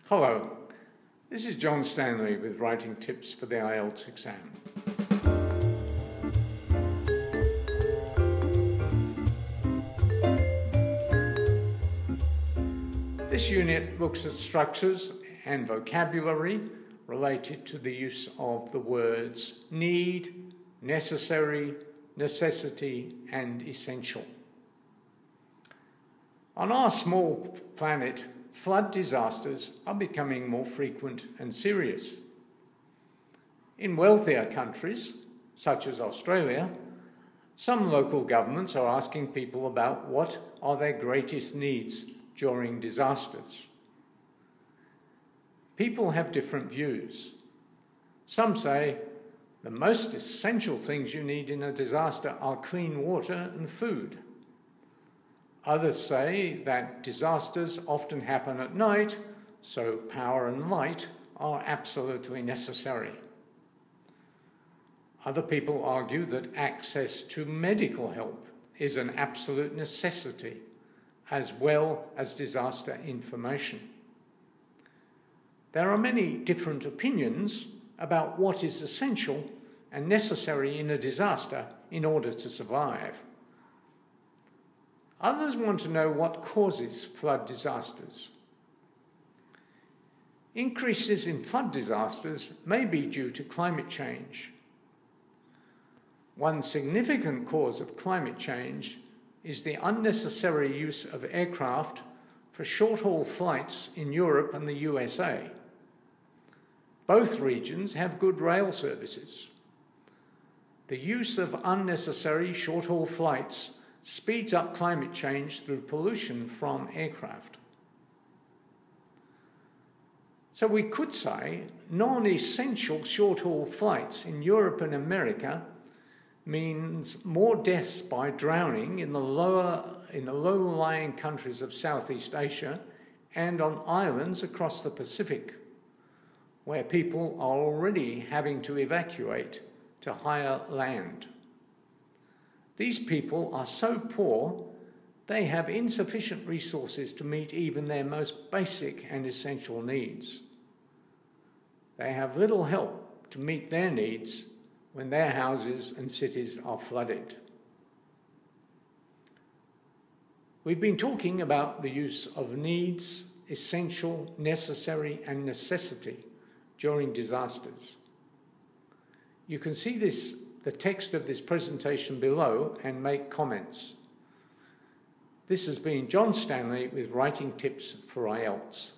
Hello, this is John Stanley with writing tips for the IELTS exam. This unit looks at structures and vocabulary related to the use of the words need, necessary, necessity, and essential. On our small planet, flood disasters are becoming more frequent and serious. In wealthier countries, such as Australia, some local governments are asking people about what are their greatest needs during disasters. People have different views. Some say the most essential things you need in a disaster are clean water and food. Others say that disasters often happen at night, so power and light are absolutely necessary. Other people argue that access to medical help is an absolute necessity, as well as disaster information. There are many different opinions about what is essential and necessary in a disaster in order to survive. Others want to know what causes flood disasters. Increases in flood disasters may be due to climate change. One significant cause of climate change is the unnecessary use of aircraft for short-haul flights in Europe and the USA. Both regions have good rail services. The use of unnecessary short-haul flights speeds up climate change through pollution from aircraft. So we could say non-essential short-haul flights in Europe and America means more deaths by drowning in the low-lying countries of Southeast Asia and on islands across the Pacific, where people are already having to evacuate to higher land. These people are so poor, they have insufficient resources to meet even their most basic and essential needs. They have little help to meet their needs when their houses and cities are flooded. We've been talking about the use of needs, essential, necessary, and necessity during disasters. You can see the text of this presentation below and make comments. This has been John Stanley with Writing Tips for IELTS.